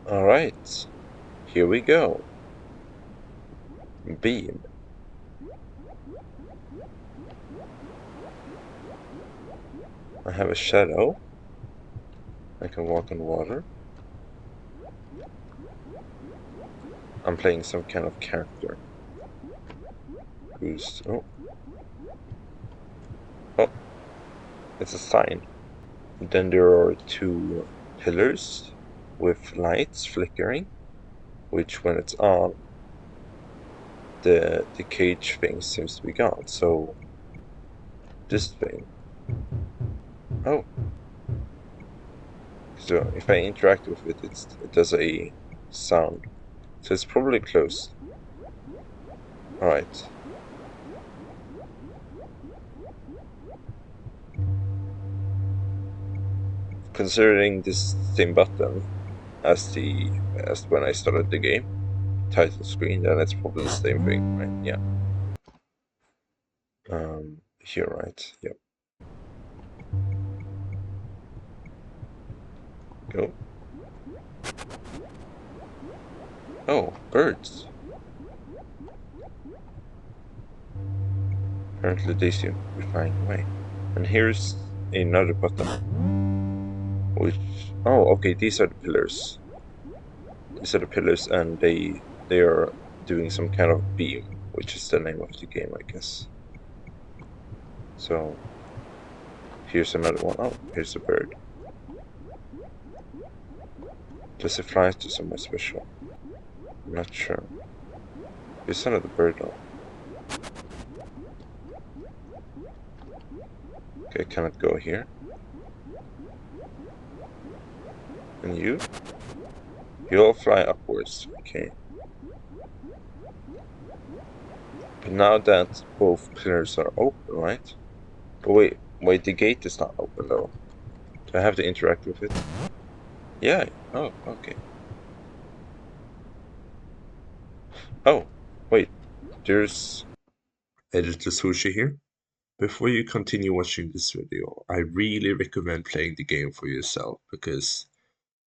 Alright, here we go. Beam. I have a shadow. I can walk on water. I'm playing some kind of character. Who's... Oh, it's a sign. Then there are two pillars with lights flickering, which when it's on, the cage thing seems to be gone. So this thing. Oh. So if I interact with it, it does a sound. So it's probably closed. Alright. Considering this same button as when I started the game, title screen, then it's probably the same thing, right? Yeah. Here, right? Yep. Go. Oh, birds. Apparently they seem to be flying away. And here's another button. Which... Oh, okay, these are the pillars. These are the pillars, and they are doing some kind of beam, which is the name of the game, I guess. So here's another one. Oh, here's a bird. Does it fly to somewhere special? I'm not sure. Here's another bird though. Okay, I cannot go here. And you? You all fly upwards, okay. But now that both pillars are open, right? But wait, the gate is not open though. Do I have to interact with it? Yeah, oh, okay. Oh, wait, there's Editor Swushi here. Before you continue watching this video, I really recommend playing the game for yourself, because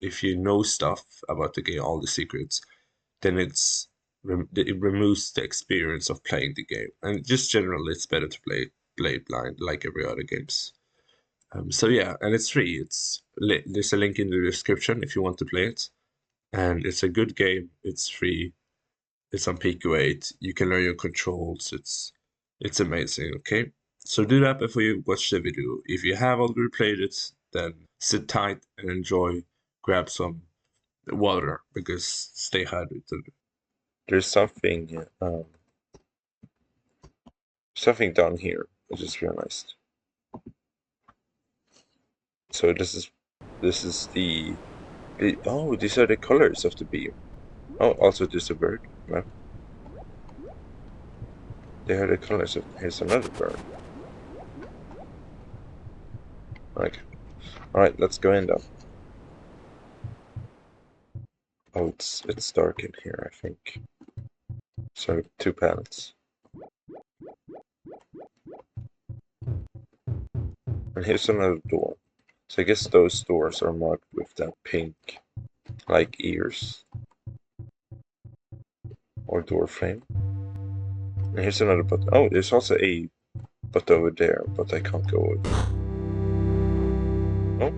if you know stuff about the game, all the secrets, then it removes the experience of playing the game. And just generally, it's better to play blind like every other games. So yeah, and it's free. There's a link in the description if you want to play it. And it's a good game. It's free. It's on PICO-8. You can learn your controls. It's amazing, okay? So do that before you watch the video. If you have already played it, then sit tight and enjoy. Grab some water, because stay hydrated. There's something down here. I just realized. So this is oh, these are the colors of the beam. Oh, also there's a bird. No. They are the colors of... Here's another bird. Okay. Alright, let's go in though. Oh, it's dark in here, I think. So 2 panels. And here's another door. So I guess those doors are marked with that pink, like, ears. Or door frame. And here's another button. Oh, there's also a button over there, but I can't go over. Oh.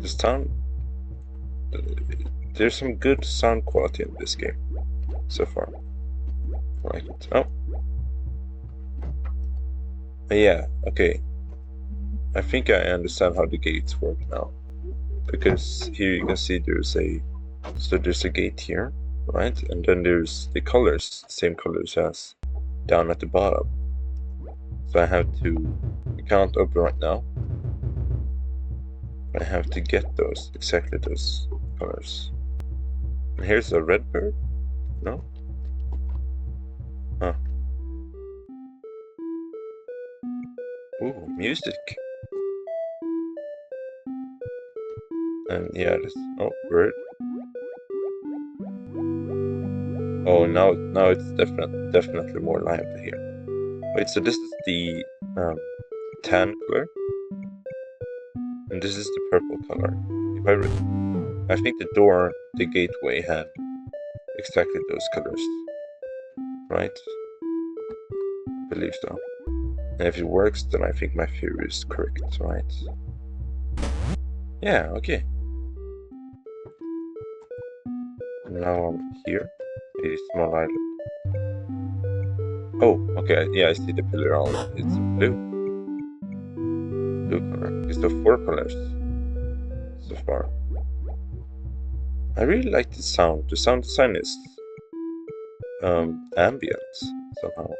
This sound... There's some good sound quality in this game so far. I like it. Oh. Yeah, okay. I think I understand how the gates work now. Because here you can see there's a gate here, right? And then there's the colors, same colors as down at the bottom. So I can't open right now. I have to get those, exactly those colors. And here's a red bird? No? Huh. Ooh, music. And yeah, this. Oh, bird. Oh, now it's definitely more lively here. Wait, so this is the tan color, and this is the purple color. I think the gateway had exactly those colors, right? I believe so. And if it works, then I think my theory is correct, right? Yeah, okay. Now I'm here. A small island. Oh, okay, yeah, I see the pillar on it. It's blue. Blue color. Okay, so 4 colors so far. I really like the sound. The sound design is ambient somehow.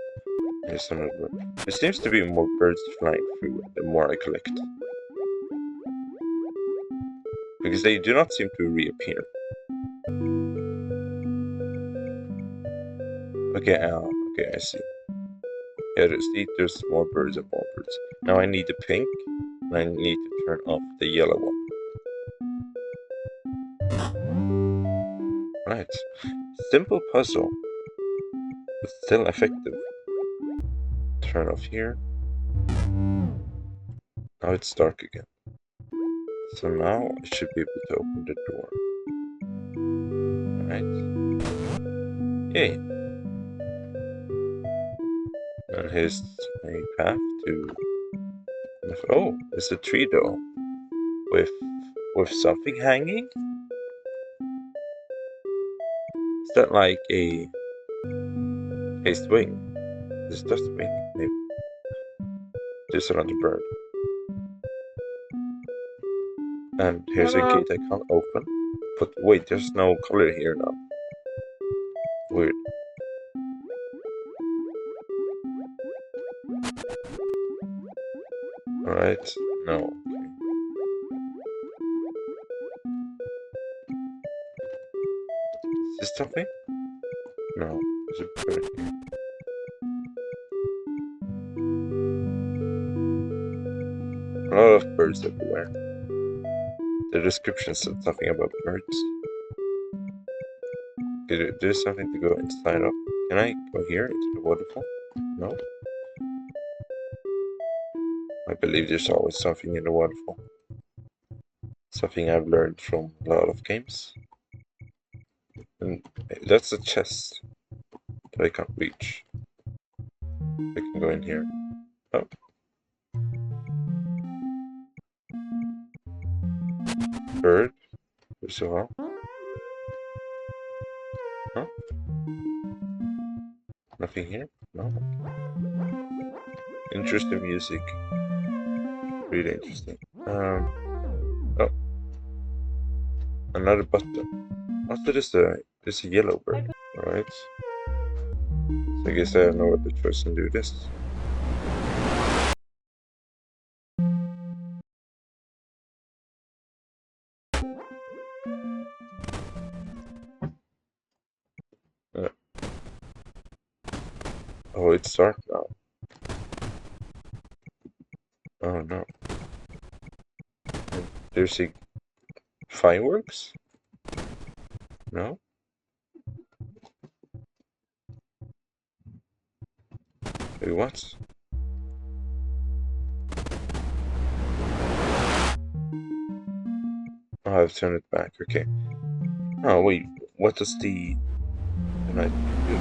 Here's another bird. There seems to be more birds flying through the more I collect. Because they do not seem to reappear. Okay, okay, I see. Yeah, there's more birds and more birds. Now I need the pink, and I need to turn off the yellow one. Right. Simple puzzle, but still effective. Turn off here. Now it's dark again. So now I should be able to open the door. Alright. Yay. And here's a path to... Oh, it's a tree though. With something hanging? Is that like a swing? Is that a swing? Maybe. There's another bird. And here's a gate I can't open. But wait, there's no color here now. Weird. Alright, no. Okay. Is this something? No, there's a bird here. A lot of birds everywhere. The description said something about birds. Okay, there's something to go inside of. Can I go here into the waterfall? No? I believe there's always something in the waterfall. Something I've learned from a lot of games. And that's a chest that I can't reach. I can go in here. Oh. Bird. There's a well. Huh? Nothing here? No. Interesting music. Really interesting. Oh. Another button. Also, there's a yellow bird. Alright. So I guess I have no other choice than do this. Oh, it's dark now. Oh no. There's a fireworks? No? Wait, what? Oh, I've turned it back, okay. Oh, wait, what does the night do?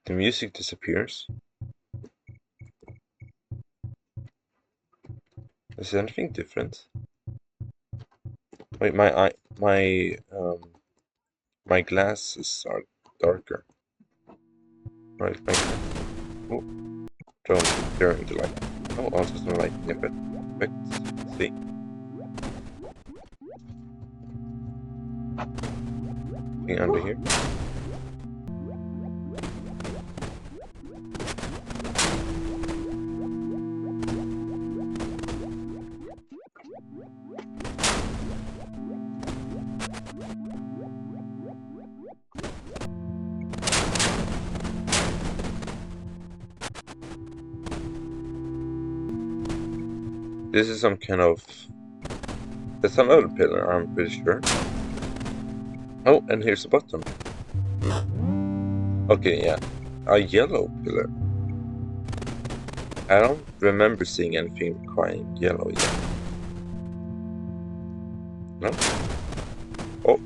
The music disappears. Is there anything different? Wait, my glasses are darker. Right, oh, during the light. Oh, also some lighting effects. See? Anything under here? This is some kind of... That's another pillar, I'm pretty sure. Oh, and here's a button. Okay, yeah. A yellow pillar. I don't remember seeing anything requiring yellow yet. No? Oh.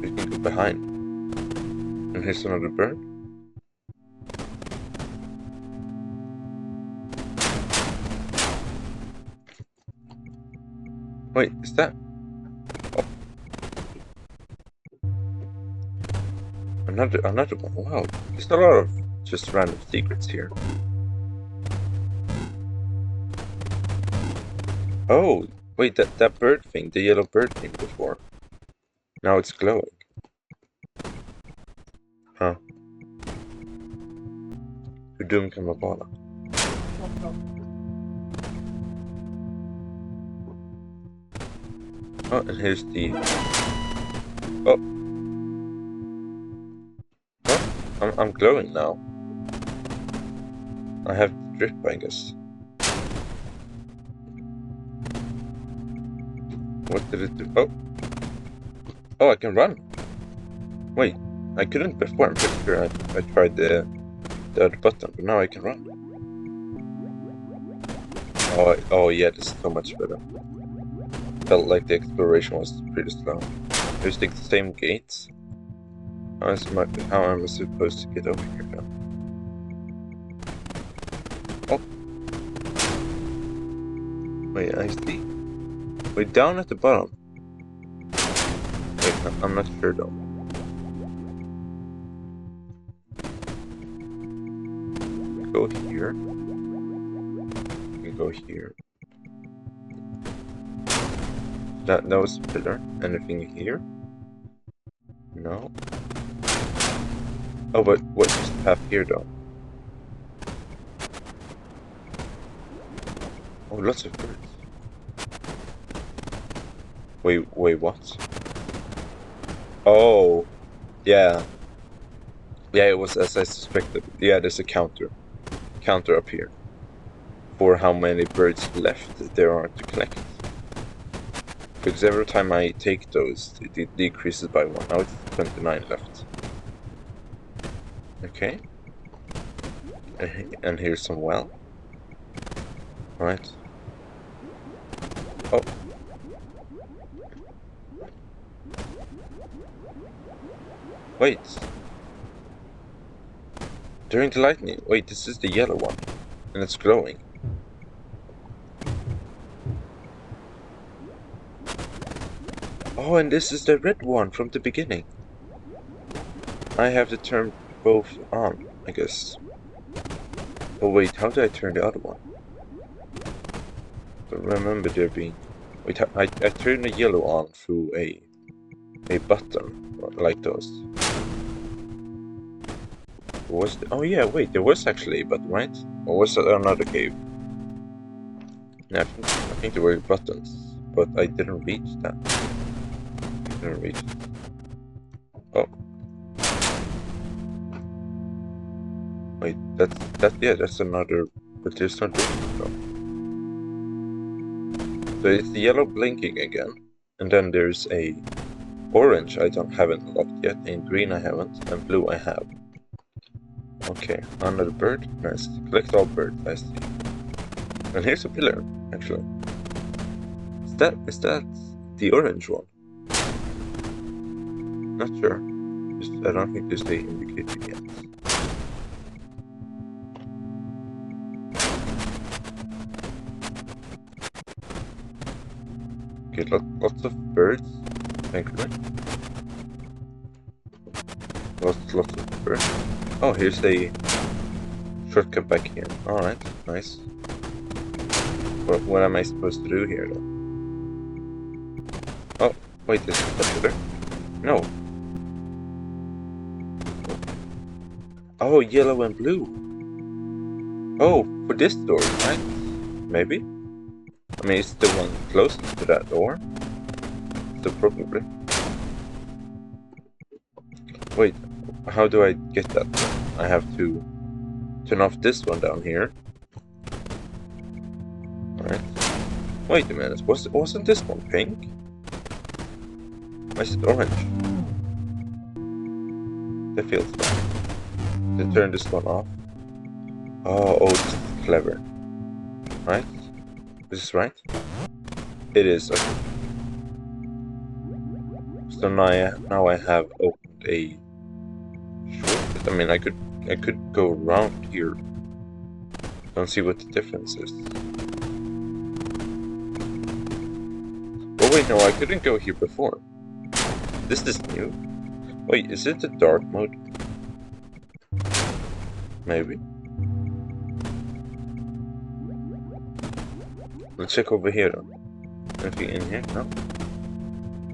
We can go behind. And here's another bird. Wait, is that? Oh. Another one. Wow. There's a lot of just random secrets here. Oh, wait, that bird thing, the yellow bird thing before. Now it's glowing. Huh. Hur dum kan man vara? Oh, and here's the... Oh. Oh, I'm glowing now. I have drip, I guess. What did it do? Oh. Oh, I can run. Wait, I couldn't before. I'm pretty sure I tried the other button, but now I can run. Oh yeah, this is so much better. Felt like the exploration was pretty slow. There's the same gates. How am I supposed to get over here now? Oh. Wait, I see. Wait, down at the bottom. Wait, I'm not sure though. Go here. We go here. That was a pillar. Anything here? No. Oh, but what is the path here though? Oh, lots of birds. Wait, what? Oh, yeah. Yeah, it was as I suspected. Yeah, there's a counter up here for how many birds left there are to collect. Because every time I take those, it decreases by 1. Now it's 29 left. Okay. And here's some well. Alright. Oh. Wait. During the lightning. Wait, this is the yellow one. And it's glowing. Oh, and this is the red one from the beginning. I have to turn both on, I guess. Oh wait, how did I turn the other one? I remember there being... Wait, I turned the yellow on through a button, like those. Was the... Oh yeah, wait, there was actually a button, right? Or was it another cave? Yeah, I think there were buttons, but I didn't reach that. Oh. Wait, that's another, but there's not though. So it's the yellow blinking again, and then there's a orange I haven't unlocked yet, and green I haven't, and blue I have. Okay, another bird, nice. Collect all birds, I see. And here's a pillar, actually. Is that the orange one? Not sure. I don't think there's the indicator yet. Okay, lots of birds, thankfully. Lots of birds. Oh, here's a shortcut back here. Alright, nice. What am I supposed to do here, though? Oh, wait, this is the pillar? No. Oh, yellow and blue. Oh, for this door, right? Maybe? I mean, it's the one closest to that door. So probably. Wait, how do I get that? I have to turn off this one down here. Alright. Wait a minute, wasn't this one pink? Why is it orange? That feels wrong. To turn this one off. Oh, this is clever. Right? This is right? It is. Okay. So now I have opened a shortcut. I mean, I could go around here and see what the difference is. Oh wait, no, I couldn't go here before. This is new. Wait, is it the dark mode? Maybe. Let's check over here then. Anything in here? No.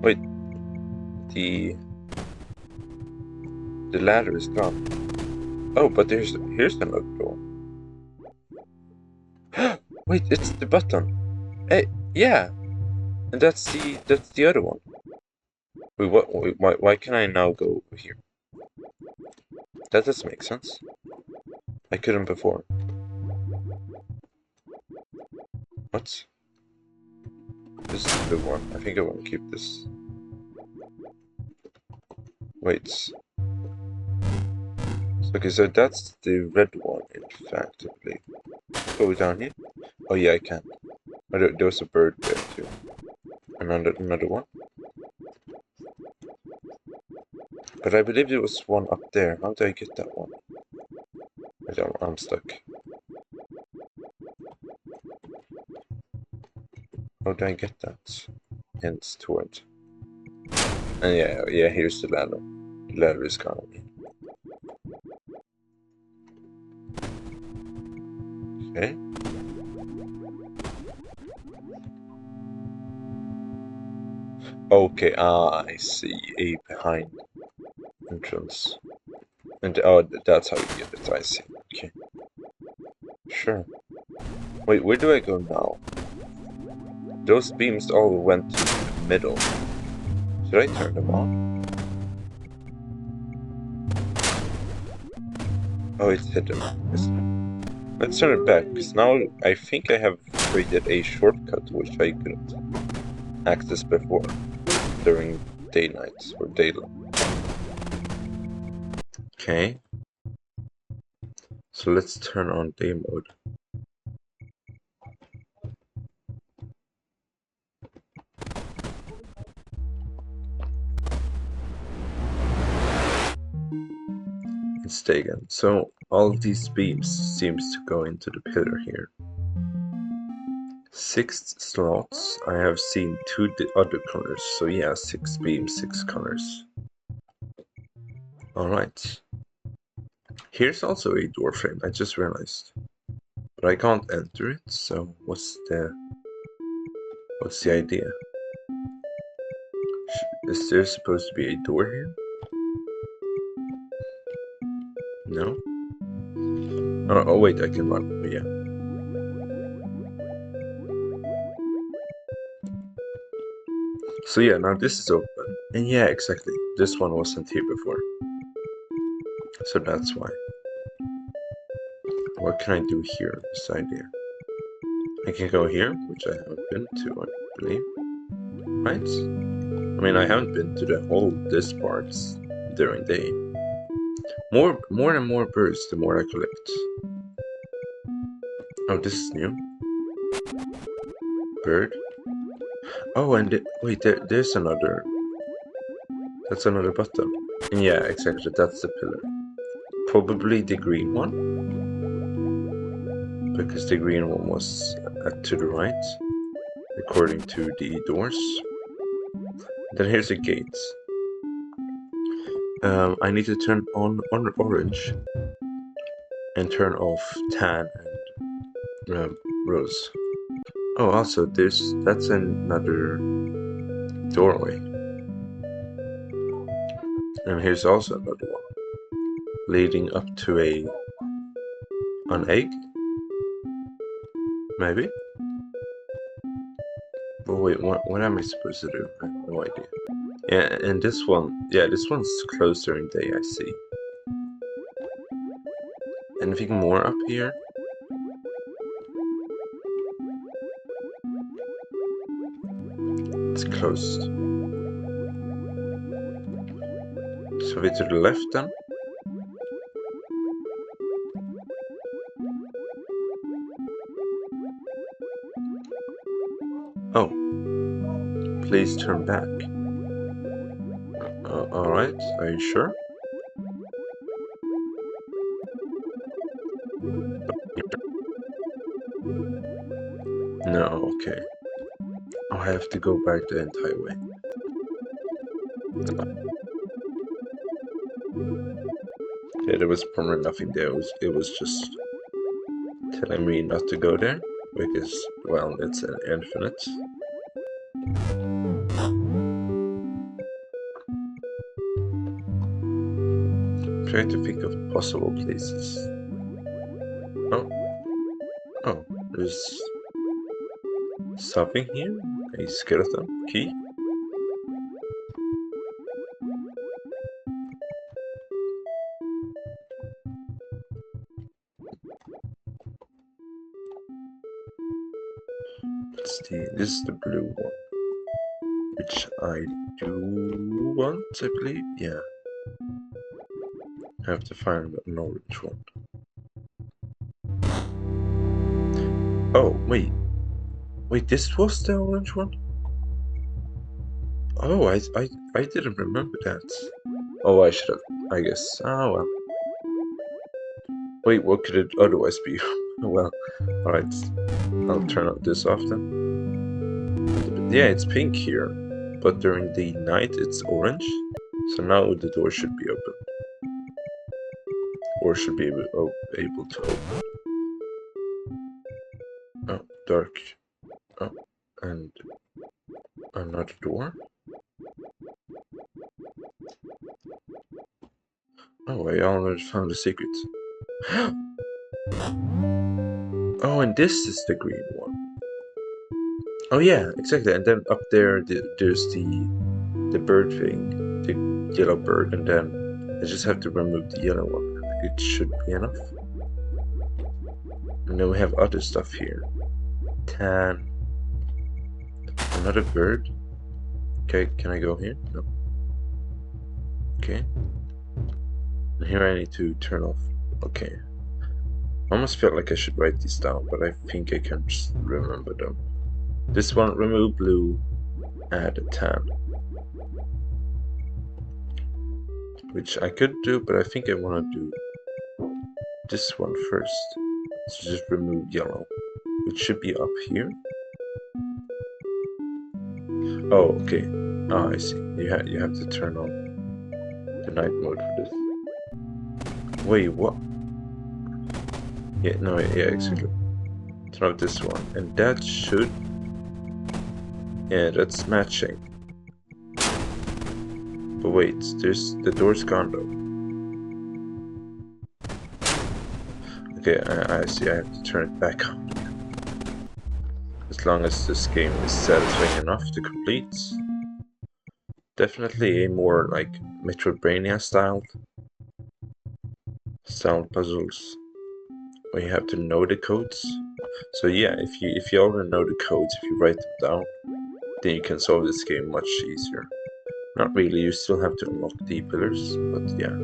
Wait. The ladder is gone. Oh, but here's another door. Wait, it's the button. Hey, yeah. And that's the other one. Wait, why can I now go over here? That doesn't make sense. I couldn't before. What? This is the one. I think I want to keep this. Wait. Okay, so that's the red one, in fact, I believe. Go down here. Oh yeah, I can. Oh, there was a bird there too. Another one. But I believe there was one up there. How did I get that one? Wait, I'm stuck. How did I get that? Hence toward. And yeah, here's the ladder. The ladder is gone. Okay. Okay, I see. A behind entrance. And oh, that's how you get it, I see. Okay. Sure. Wait, where do I go now? Those beams all went to the middle. Should I turn them on? Oh, it's hidden. Let's turn it back, because now I think I have created a shortcut which I couldn't access before during day nights or daylight. Okay. So let's turn on day mode. And stay again. So all of these beams seems to go into the pillar here. 6 slots. I have seen 2 other colors. So yeah, 6 beams, 6 colors. Alright. Here's also a door frame, I just realized. But I can't enter it, so what's the idea? Is there supposed to be a door here? No? Oh wait, I can run, yeah. So yeah, now this is open. And yeah, exactly. This one wasn't here before. So that's why. What can I do here, this idea? I can go here, which I haven't been to, I believe. Right? I mean, I haven't been to the whole this parts during day. More and more birds, the more I collect. Oh, this is new. Bird. Oh, and wait, there's another. That's another button. Yeah, exactly, that's the pillar. Probably the green one. Because the green one was to the right, according to the doors. Then here's a gate. I need to turn on orange and turn off tan and rose. Oh, also that's another doorway. And here's also another one leading up to an egg. Maybe. But wait, what am I supposed to do? I have no idea. Yeah, and this one, this one's closed during day, I see. Anything more up here? closed. So way to the left then. Oh, please turn back. Alright, are you sure? No, okay. Oh, I have to go back the entire way. Yeah, there was probably nothing there. It was just telling me not to go there because, well, it's an infinite. I'm trying to think of possible places. Oh, there's something here. A skeleton key. This is the blue one, which I do want, I believe. Yeah. I have to find an orange one. Oh, wait. Wait, this was the orange one? Oh, I didn't remember that. Oh, I should have, I guess. Oh, well. Wait, what could it otherwise be? Well, alright. I'll turn this off then. Yeah, it's pink here, but during the night it's orange. So now the door should be open. Or should be able to open. Oh, dark. Oh, and another door. Oh, I already found a secret. Oh, and this is the green one. Oh yeah, exactly. And then up there, there's the bird thing, the yellow bird, and then I just have to remove the yellow one. It should be enough. And then we have other stuff here. Tan. Another bird. Okay, can I go here? No. Okay. And here I need to turn off. Okay. I almost felt like I should write these down, but I think I can just remember them. This one, remove blue, add a tan. Which I could do, but I think I want to do this one first. So just remove yellow, which should be up here. Oh, okay. Oh, I see. You have to turn on the night mode for this. Wait, what? Yeah, no, yeah, exactly. Turn off this one, and that should. Yeah, that's matching. But wait, the door's gone though. Okay, I see. I have to turn it back on. As long as this game is satisfying enough to complete. Definitely a more like Metroidvania style puzzles where you have to know the codes. So yeah, if you already know the codes, if you write them down, then you can solve this game much easier. Not really, you still have to unlock the pillars, but yeah.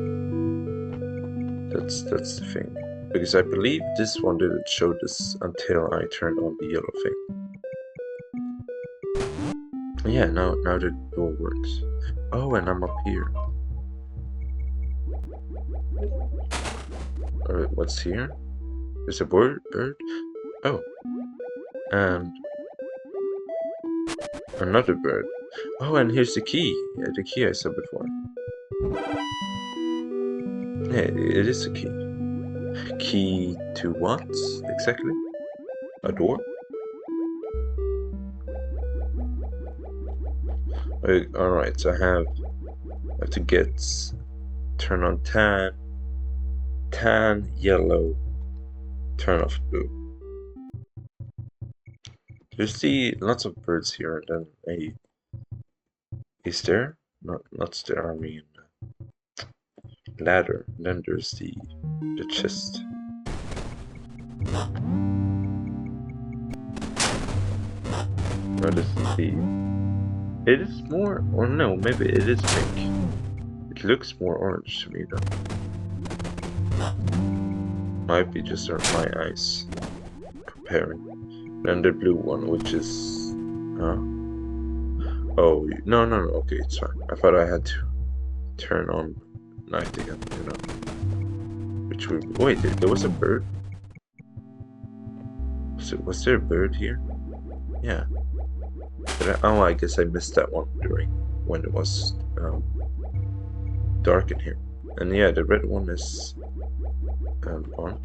That's the thing. Because I believe this one didn't show this until I turned on the yellow thing. Yeah, now the door works. Oh, and I'm up here. Alright, what's here? There's a bird? Oh. And another bird. Oh, and here's the key. Yeah, the key I saw before. Yeah, it is a key. Key to what, exactly? A door? Alright, so I have to turn on tan, yellow, turn off blue. There's lots of birds here, and then a stair? Not stair, I mean ladder. And then there's the chest. No, this is It is more, or no, maybe it is pink. It looks more orange to me though. Might be just my eyes comparing. Then the blue one, which is, oh, no, okay, it's fine. I thought I had to turn on night again, you know. Which would, wait, there was a bird? Was there a bird here? Yeah. Oh, I guess I missed that one during when it was dark in here. And yeah, the red one is on.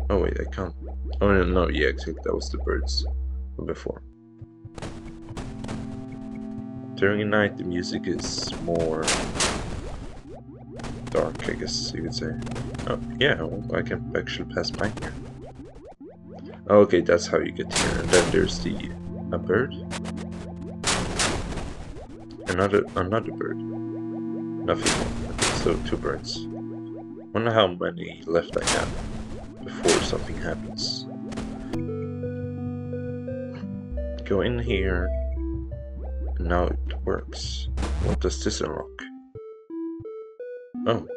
Oh wait, I can't. Oh no, yeah, exactly. That was the birds from before. During the night, the music is more dark, I guess you could say. Oh yeah, well, I can actually pass by here. Oh, okay, that's how you get here. And then there's a bird. Another bird. Nothing. So 2 birds. Wonder how many left I have before something happens. Go in here. And now it works. What does this unlock? Oh.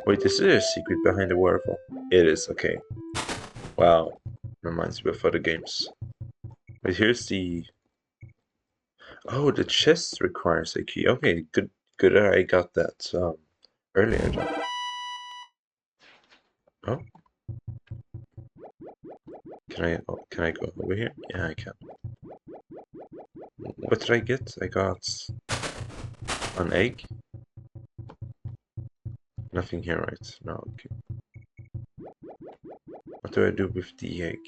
Wait, is there a secret behind the waterfall? It is, okay. Wow. Reminds me of other games. But here's the... Oh, the chest requires a key. Okay, good I got that earlier then. Oh. Can I go over here? Yeah, I can. What did I get? I got an egg. Nothing here, right? No, okay. What do I do with the egg?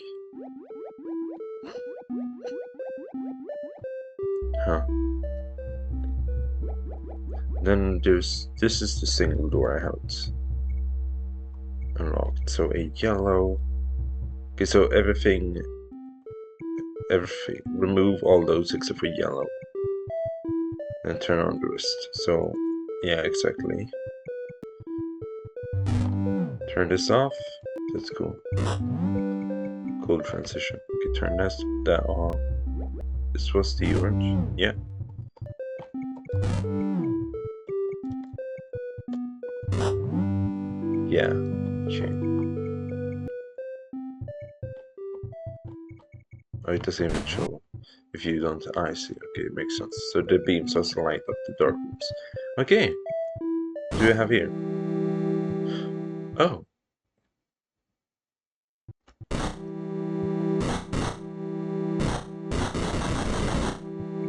Huh. Then this is the single door I haven't unlocked. So a yellow. Okay, so everything, remove all those except for yellow. And turn on the rest. So, yeah, exactly. Turn this off. That's cool. Cool transition. Okay, turn that on. This was the orange. Yeah. Yeah. Okay. Oh, it doesn't even show if you don't. I see. Okay, it makes sense. So the beams also light up the dark rooms. Okay. What do you have here? Oh.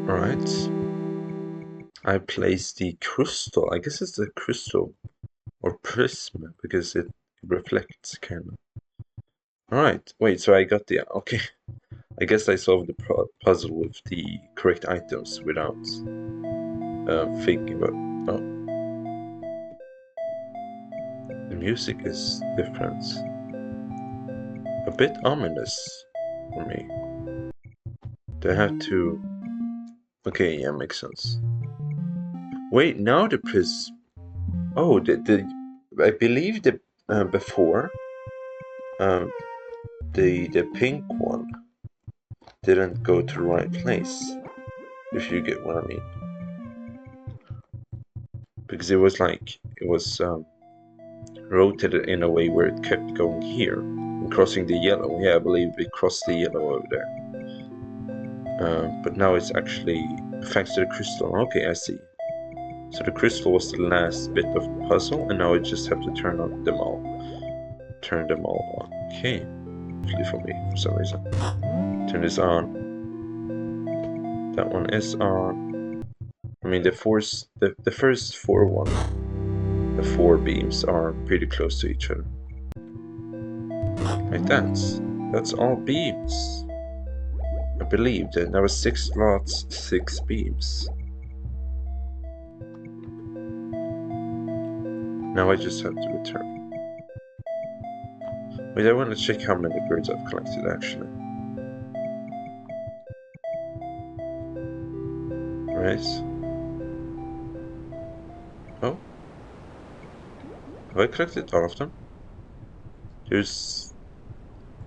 Alright. I placed the crystal. I guess it's the crystal or prism because it reflects kind of. Alright, wait, so I got the... Okay. I guess I solved the puzzle with the correct items without thinking about... Oh. The music is different. A bit ominous for me. Do I have to... Okay, yeah, makes sense. Wait, now the prism... Oh, I believe the before the pink one didn't go to the right place, if you get what I mean. Because it was rotated in a way where it kept going here and crossing the yellow. Yeah, I believe it crossed the yellow over there. But now it's actually thanks to the crystal. Okay, I see. So the crystal was the last bit of the puzzle, and now I just have to turn them all on. Okay, actually for me for some reason. Turn this on. That one is on. I mean, the first 4 the 4 beams are pretty close to each other. Like that's all beams. I believe that there was 6 slots, 6 beams. Now I just have to return. Wait, I want to check how many birds I've collected actually. Right. Oh. Have I collected all of them? There's...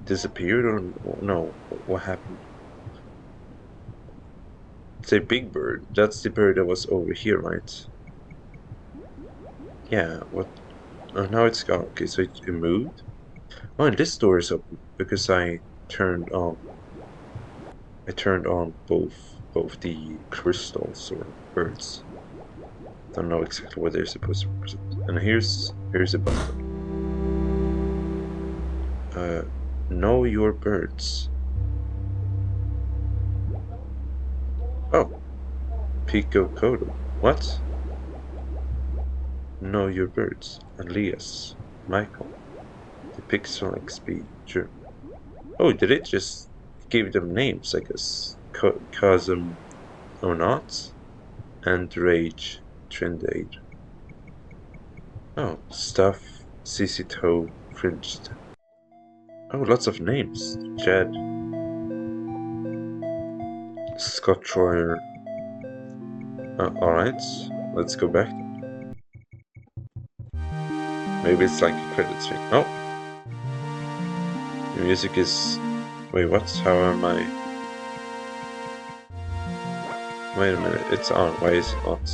disappeared or no? What happened? It's a big bird. That's the bird that was over here, right? Yeah, what? Oh, now it's gone. Okay, so it moved. Oh, and this door is open because turned on I turned on both the crystals or birds. Don't know exactly what they're supposed to represent. And here's a button. Know your birds. Oh, PICO-8. What? Know your birds. Elias, Michael, the Pixel XP. Sure. Oh, did it just give them names? I guess. Cosm or not? And Rage Trindade. Oh, Stuff, CC Toe, Fringed. Oh, lots of names. Jed, Scott Troyer. Alright, let's go back. Maybe it's like a credit screen. Oh! The music is... Wait, what? How am I... Wait a minute, it's on. Why is it not?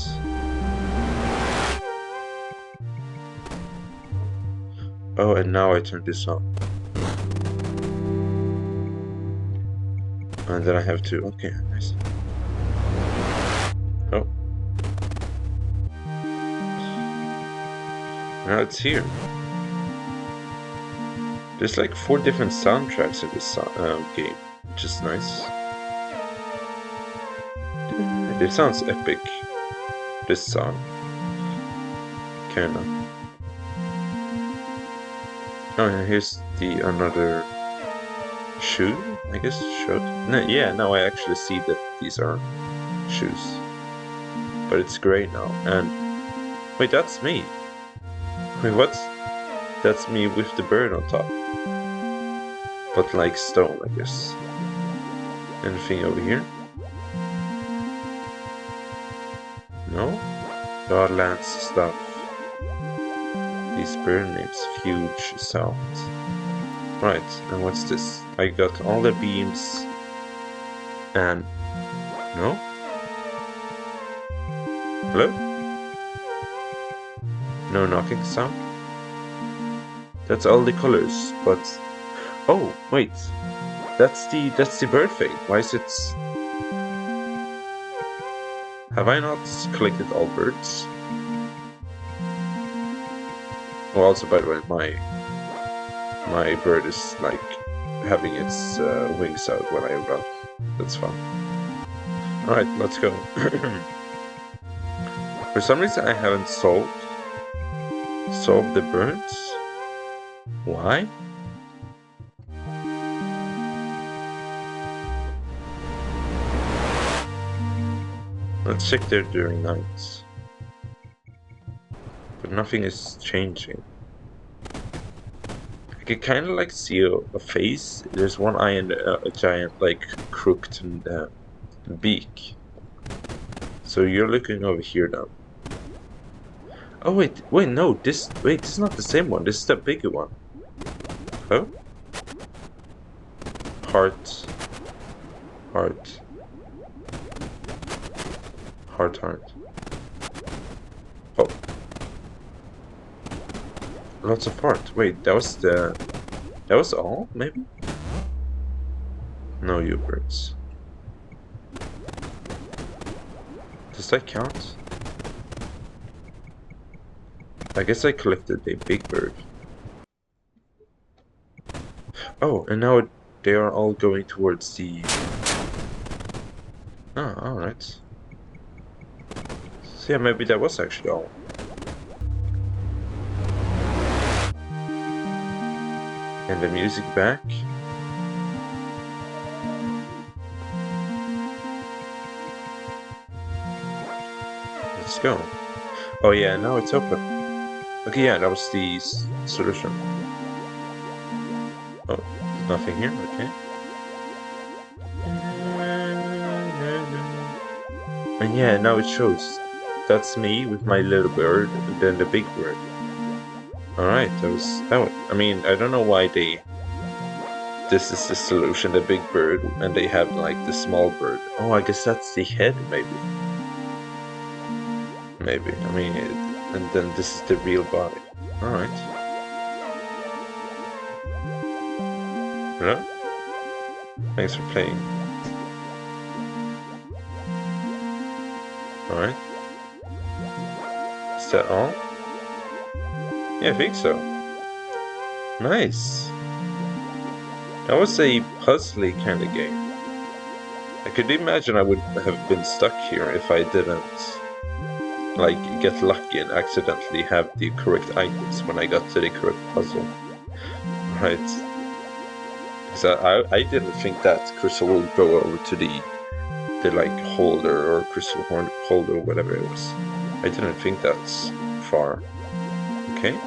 Oh, and now I turn this on. And then I have to... Okay, nice. Oh. Now it's here. There's like 4 different soundtracks in this game, which is nice. It sounds epic, this song. Kinda. Oh, and here's another shoe, I guess, showed. No, yeah, now I actually see that these are shoes. But it's grey now, and... Wait, that's me! Wait, what? That's me with the bird on top. But like stone, I guess. Anything over here? No? Godlands stuff. These bird names, huge sound. Right, and what's this? I got all the beams and... No? Hello? No knocking sound? That's all the colors, but... Oh, wait. That's the bird thing. Why is it... Have I not collected all birds? Oh, also, by the way, my bird is like having its wings out when I run. That's fun. Alright, let's go. For some reason I haven't solved the birds. Why? Let's check there during nights. But nothing is changing. I can kind of like see a face. There's one eye and a giant like crooked beak. So you're looking over here now. Oh wait, no, this is not the same one. This is the bigger one. Oh? Heart. Oh. Lots of heart. Wait, that was all, maybe? No, you birds. Does that count? I guess I collected a big bird. Oh, and now they are all going towards the... Oh, alright. So yeah, maybe that was actually all. And the music back. Let's go. Oh yeah, now it's open. Okay, yeah, that was the solution. Oh, there's nothing here, okay. And yeah, now it shows. That's me with my little bird, and then the big bird. Alright, that was... I mean, I don't know why they this is the solution, the big bird, and they have like the small bird. Oh, I guess that's the head, maybe. Maybe. I mean, and then this is the real body. All right. Hello. Thanks for playing. All right. Is that all? Yeah, I think so. Nice. That was a puzzly kind of game. I could imagine I would have been stuck here if I didn't like get lucky and accidentally have the correct items when I got to the correct puzzle. Right. Because I didn't think that crystal would go over to the like holder or crystal horn holder or whatever it was. I didn't think that's far. Okay.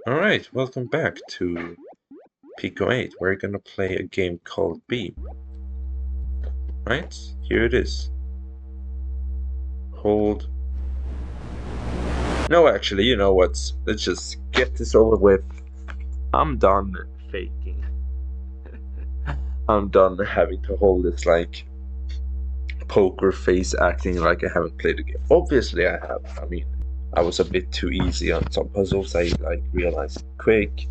Alright, welcome back to PICO-8. We're gonna play a game called Beam. Right? Here it is. Hold. No, actually, you know what? Let's just get this over with. I'm done faking. I'm done having to hold this like poker face acting like I haven't played the game. Obviously I have. I mean, I was a bit too easy on some puzzles. I like realized quick.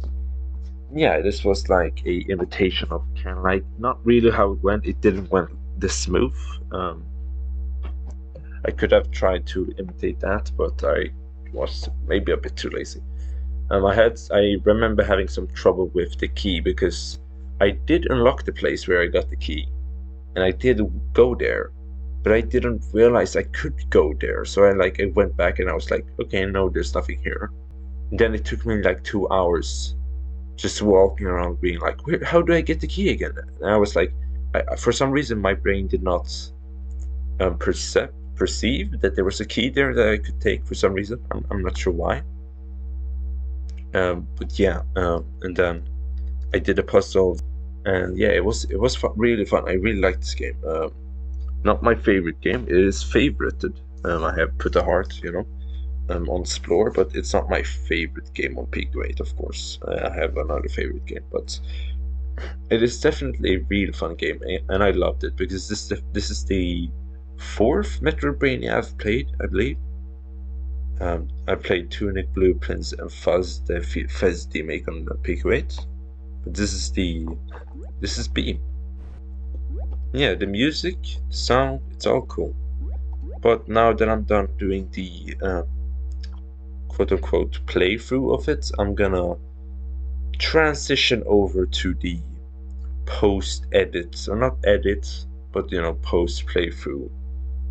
Yeah, this was like a imitation of kind of like not really how it went. It didn't went this smooth. I could have tried to imitate that, but I was maybe a bit too lazy. I remember having some trouble with the key because I did unlock the place where I got the key, and I did go there, but I didn't realize I could go there. So I went back and I was like, okay, no, there's nothing here. And then it took me like 2 hours just walking around being like, how do I get the key again? And I was like, for some reason my brain did not perceive that there was a key there that I could take for some reason. I'm not sure why. But yeah, and then I did a puzzle, and yeah, it was really fun. I really liked this game. Not my favorite game. It is favorited. I have put a heart, on Explore, but it's not my favorite game on PICO-8, of course. I have another favorite game, but it is definitely a real fun game, and I loved it because this is the 4th Metroidvania I've played, I believe. I played Tunic, Blueprints, and Fuzz the make on PICO-8, but this is Beam. Yeah, the music, the sound, it's all cool. But now that I'm done doing the quote-unquote playthrough of it, I'm gonna transition over to the post-edit, so not edit, but post-playthrough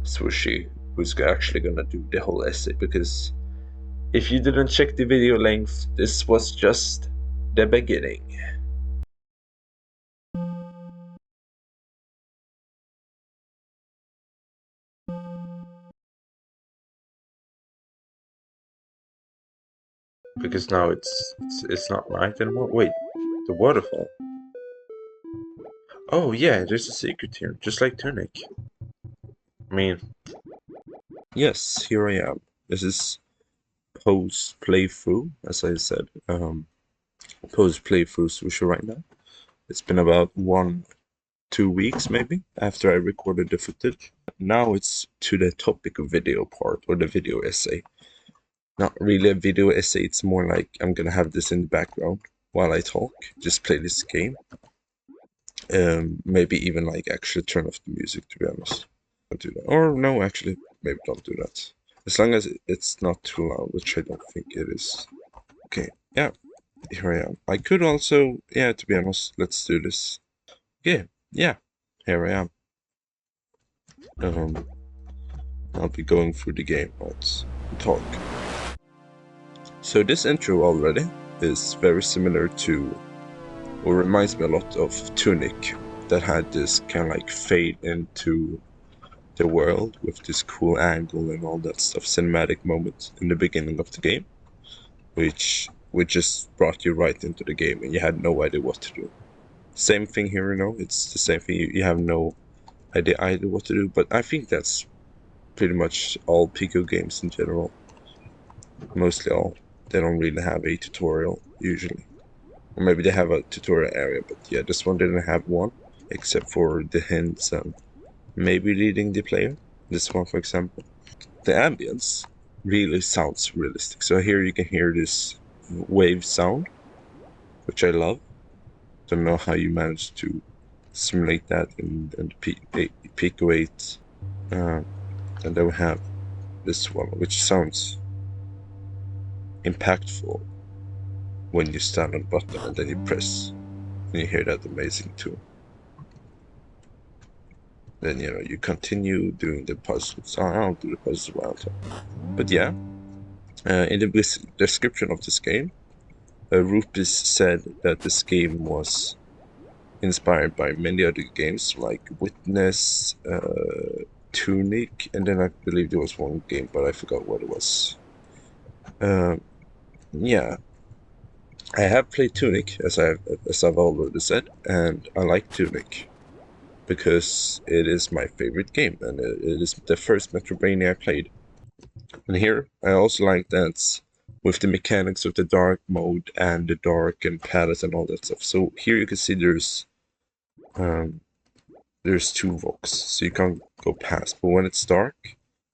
Swushi, who's actually gonna do the whole essay, because if you didn't check the video length, this was just the beginning. Because now it's not right anymore. Wait, the waterfall. Oh yeah, there's a secret here, just like Tunic. I mean, yes, here I am. This is post playthrough, as I said. Post playthrough Swushi right now. It's been about 1-2 weeks maybe after I recorded the footage. Now it's to the topic of video part, or the video essay. Not really a video essay, it's more like I'm gonna have this in the background while I talk, just play this game. Maybe even like actually turn off the music, to be honest. Don't do that. Or no, actually, maybe don't do that. As long as it's not too loud, which I don't think it is. Okay, yeah, here I am. I could also, yeah, to be honest, let's do this. Okay, yeah, here I am. I'll be going through the game, let's talk. So this intro already is very similar to, or reminds me a lot of Tunic, that had this kind of like fade into the world with this cool angle and all that stuff, cinematic moments in the beginning of the game, which just brought you right into the game and you had no idea what to do. Same thing here, you know, it's the same thing. You have no idea either what to do, but I think that's pretty much all Pico games in general. Mostly all. They don't really have a tutorial, usually. Or maybe they have a tutorial area, but yeah, this one didn't have one, except for the hints and maybe leading the player. This one, for example. The ambience really sounds realistic. So here you can hear this wave sound, which I love. Don't know how you managed to simulate that in the PICO-8. And then we have this one, which sounds impactful when you stand on the button and then you press, and you hear that amazing tune. Then, you know, you continue doing the puzzles. I don't do the puzzles well, but yeah. In the description of this game, Rupis said that this game was inspired by many other games like Witness, Tunic, and then I believe there was one game, but I forgot what it was. Yeah, I have played Tunic, as I've already said, and I like Tunic because it is my favorite game, and it is the first Metroidvania I played. And here, I also like that with the mechanics of the dark mode and the dark and palette and all that stuff. So here you can see there's two rocks, so you can't go past. But when it's dark,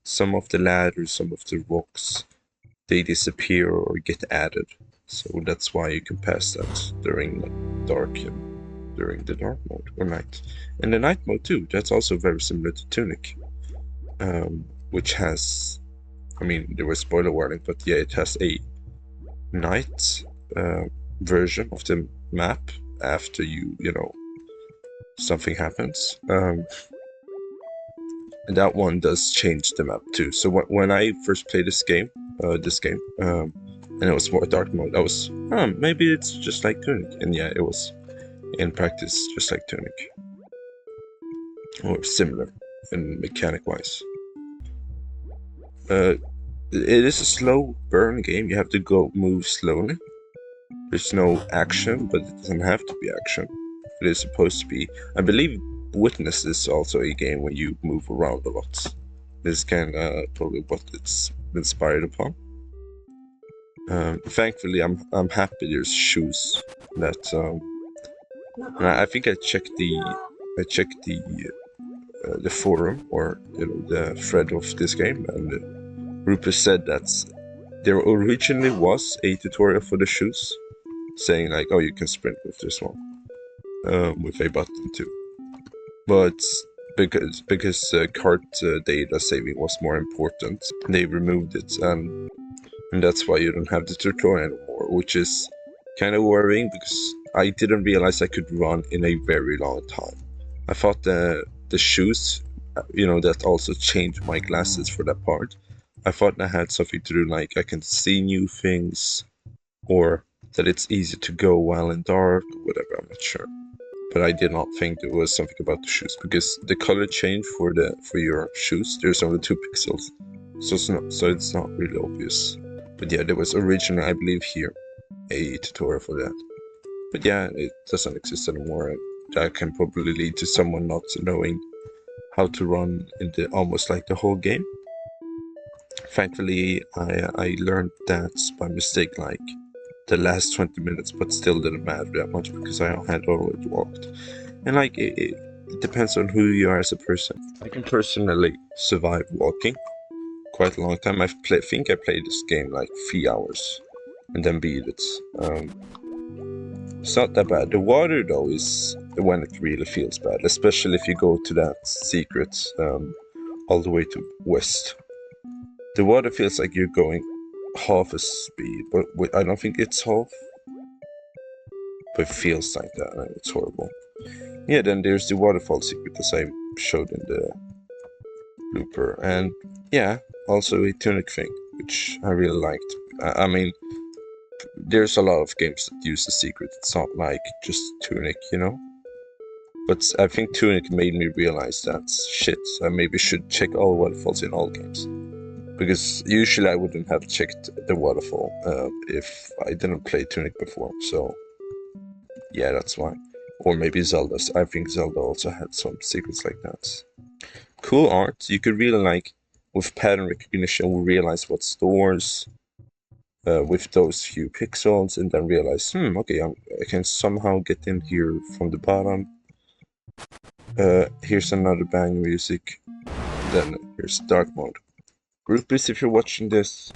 some of the ladders, some of the rocks, they disappear or get added. So that's why you can pass that during dark and during the dark mode or night. And the night mode too, that's also very similar to Tunic, which has, I mean, there was spoiler warning, but yeah, it has a night version of the map after you know, something happens. And that one does change the map too. So when I first played this game, and it was more dark mode, I was, maybe it's just like Tunic. And yeah, it was in practice just like Tunic, or similar in mechanic wise. It is a slow burn game. You have to move slowly. There's no action, but it doesn't have to be action. It is supposed to be. I believe Witness is also a game where you move around a lot. This is kind of probably what it's inspired upon. Thankfully, I'm happy there's shoes. That and I think I checked the forum, or you know, the thread of this game, and Rupert said that there originally was a tutorial for the shoes, saying like, oh, you can sprint with this one, with a button too. But because cart data saving was more important, they removed it, and that's why you don't have the tutorial anymore, which is kind of worrying because I didn't realize I could run in a very long time. I thought the shoes, you know, that also changed my glasses for that part. I thought that had something to do like I can see new things, or that it's easy to go while in dark, or whatever, I'm not sure. But I did not think there was something about the shoes, because the color change for your shoes, there's only 2 pixels. So it's not really obvious. But yeah, there was originally, I believe here, a tutorial for that. But yeah, it doesn't exist anymore. That can probably lead to someone not knowing how to run in almost like the whole game. Thankfully, I learned that by mistake, like the last 20 minutes, but still didn't matter that much because I had already walked. And like it depends on who you are as a person. I can personally survive walking quite a long time. I think I played this game like 3 hours and then beat it. It's not that bad. The water though is when it really feels bad, especially if you go to that secret all the way to west. The water feels like you're going half a speed, but I don't think it's half. But it feels like that, and it's horrible. Yeah, then there's the waterfall secret as I showed in the blooper, and yeah, also a Tunic thing, which I really liked. I mean, there's a lot of games that use the secret. It's not like just Tunic, you know? But I think Tunic made me realize that, shit, I maybe should check all waterfalls in all games. Because usually I wouldn't have checked the waterfall if I didn't play Tunic before, so yeah, that's why. Or maybe Zelda's. I think Zelda also had some secrets like that. Cool art. You could really like, with pattern recognition, we realize what stores with those few pixels, and then realize, okay, I can somehow get in here from the bottom. Here's another bang music. Then here's dark mode. Groupies, if you're watching this,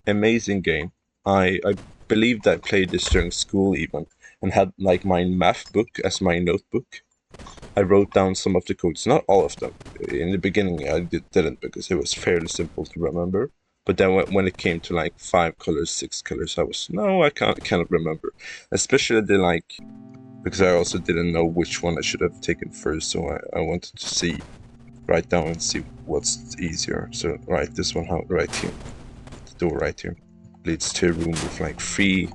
amazing game. I believe that I played this during school even, and had like my math book as my notebook. I wrote down some of the codes, not all of them. In the beginning I didn't, because it was fairly simple to remember. But then when it came to like 5 colors, 6 colors, I was, no, I cannot remember. Especially the like, because I also didn't know which one I should have taken first, so I wanted to write down and see what's easier. So write this one out right here. The door right here leads to a room with like three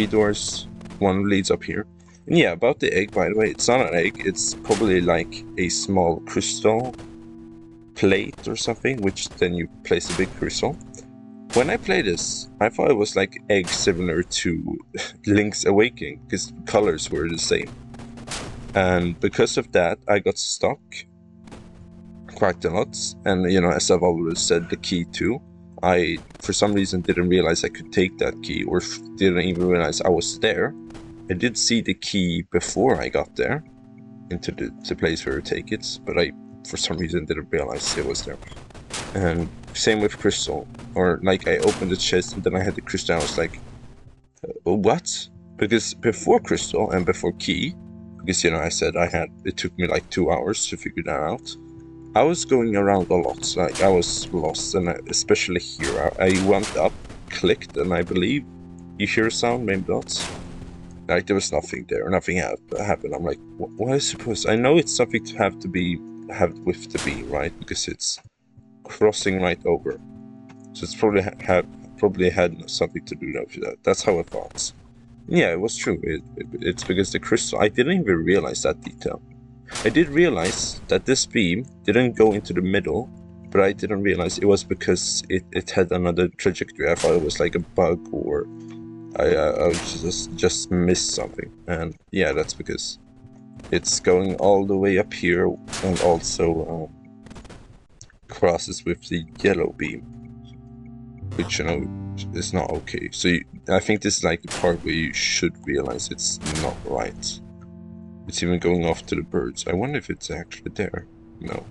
doors. One leads up here. And yeah, about the egg, by the way, it's not an egg, it's probably like a small crystal plate or something, which then you place a big crystal. When I played this, I thought it was like egg similar to Link's Awakening, because colors were the same. And because of that, I got stuck quite a lot. And you know, as I've always said, the key too. I, for some reason, didn't realize I could take that key, or didn't even realize I was there. I did see the key before I got there, into the place where you take it, but I, for some reason, didn't realize it was there. And same with crystal, or like I opened the chest and then I had the crystal, I was like, what? Because before crystal and before key, because you know, I said it took me like 2 hours to figure that out. I was going around a lot, like I was lost, and especially here, I went up, clicked, and I believe you hear a sound, maybe not. Like there was nothing there, nothing happened. I'm like, what is supposed? I know it's something to have with the beam, right? Because it's crossing right over, so it's probably had something to do with that. That's how I thought. Yeah, it was true. It's because the crystal. I didn't even realize that detail. I did realize that this beam didn't go into the middle, but I didn't realize it was because it had another trajectory. I thought it was like a bug, or I just missed something. And yeah, that's because it's going all the way up here, and also crosses with the yellow beam, which, you know, is not okay. So I think this is like the part where you should realize it's not right. It's even going off to the birds. I wonder if it's actually there. No.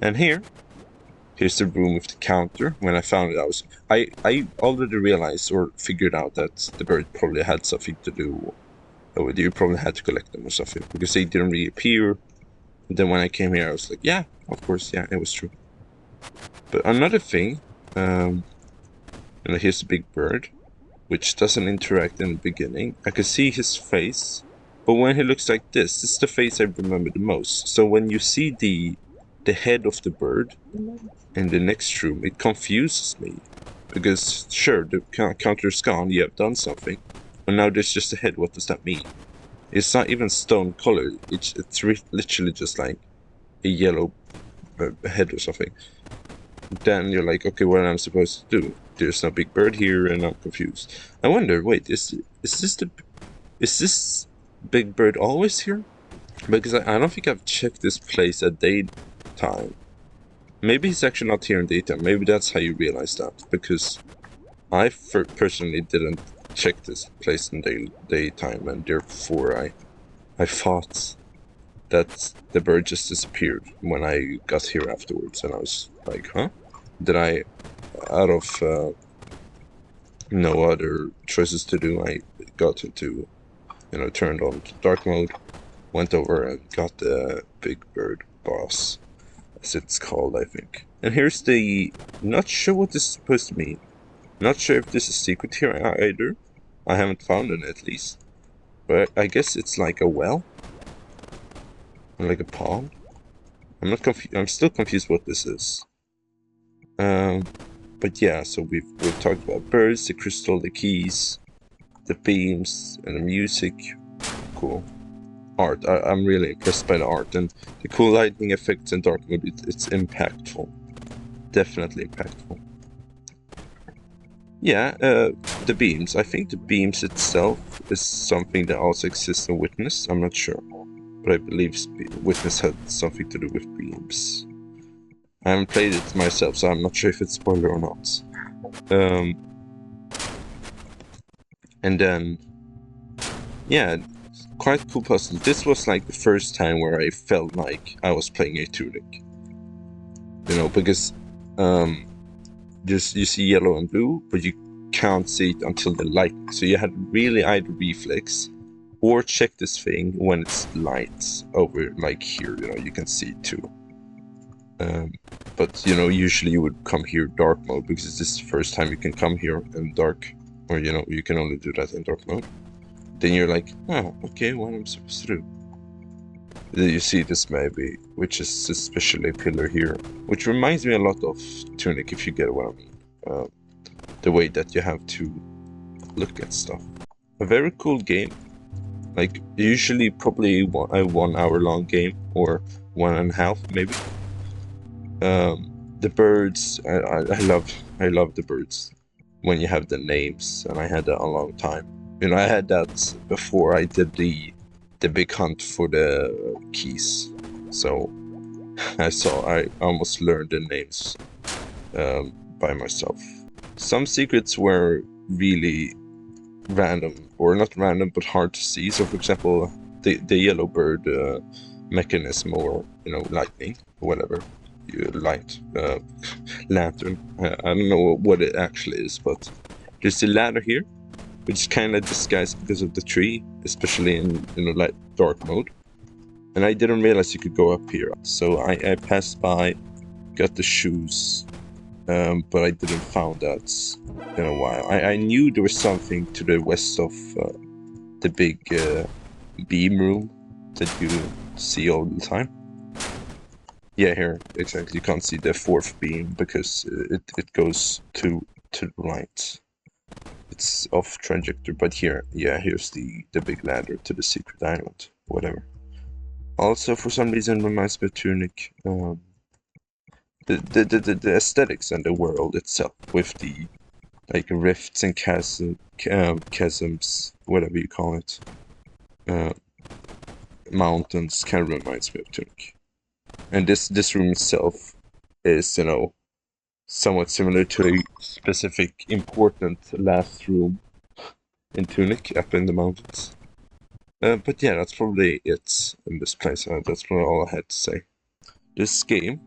And here's the room with the counter. When I found it, I already realized or figured out that the bird probably had something to do with you. Probably had to collect them or something, because they didn't reappear. And then when I came here, I was like, yeah, of course, yeah, it was true. But another thing, you know, here's the big bird, which doesn't interact in the beginning. I can see his face. But when he looks like this is the face I remember the most. So when you see the head of the bird in the next room, it confuses me. Because sure, the counter's gone, you have done something. But now there's just a head, what does that mean? It's not even stone colored, it's literally just like a yellow head or something. Then you're like, okay, what am I supposed to do? There's no big bird here and I'm confused. I wonder, wait, is this big bird always here? Because I don't think I've checked this place at daytime. Maybe he's actually not here in daytime. Maybe that's how you realize that. Because I personally didn't check this place in daytime, and therefore I thought that the bird just disappeared when I got here afterwards, and I was like, huh? Did I, out of no other choices to do, I got into, you know, turned on dark mode, went over and got the big bird boss, as it's called, I think. And here's the, not sure what this is supposed to mean. Not sure if this is secret here either. I haven't found it at least. But I guess it's like a well? Or like a pond? I'm still confused what this is. But yeah, so we've talked about birds, the crystal, the keys, the beams, and the music. Cool. Art. I'm really impressed by the art, and the cool lighting effects in dark mode. It's impactful. Definitely impactful. Yeah, the beams. I think the beams itself is something that also exists in Witness. I'm not sure, but I believe Witness had something to do with beams. I haven't played it myself, so I'm not sure if it's spoiler or not. And then, yeah, quite cool puzzle. This was like the first time where I felt like I was playing a Tunic. You know, because just you see yellow and blue, but you can't see it until the light. So you had really either reflex or check this thing when it's light over like here. You know, you can see it too. But you know, usually you would come here dark mode because this is the first time you can come here in dark, or you know, you can only do that in dark mode. Then you're like, oh, okay, what am I supposed to do? Then you see this maybe, which is especially a pillar here, which reminds me a lot of Tunic, if you get what I mean. The way that you have to look at stuff. A very cool game. Like, usually probably a 1 hour long game, or 1.5 maybe. The birds, I love the birds when you have the names, and I had that a long time. You know, I had that before I did the big hunt for the keys. So I almost learned the names by myself. Some secrets were really random, or not random, but hard to see. So, for example, the yellow bird mechanism, or you know, lightning, or whatever, light lantern. I don't know what it actually is, but there's a ladder here, which is kind of disguised because of the tree, especially in like dark mode. And I didn't realize you could go up here, so I passed by, got the shoes, but I didn't found that in a while. I knew there was something to the west of the big beam room that you see all the time. Yeah, here, exactly. You can't see the 4th beam because it goes to the right. It's off trajectory, but here, yeah, here's the big ladder to the secret island, whatever. Also, for some reason, reminds me of Tunic. The aesthetics and the world itself, with the like rifts and chasms, whatever you call it, mountains, kind of reminds me of Tunic. And this room itself is, you know, somewhat similar to a specific important last room in Tunic up in the mountains. But yeah, that's probably it in this place. That's probably all I had to say. This game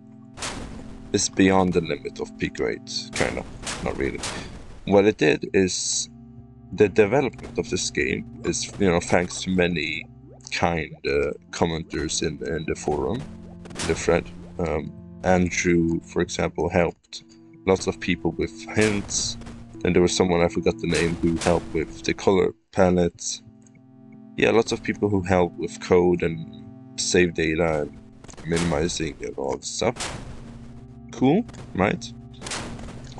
is beyond the limit of PICO-8, kind of, not really. What it did is the development of this game is, you know, thanks to many kind commenters in the forum, the thread. Andrew, for example, helped lots of people with hints. Then there was someone, I forgot the name, who helped with the color palette. Yeah, lots of people who help with code and save data and minimizing and all this stuff. Cool, right?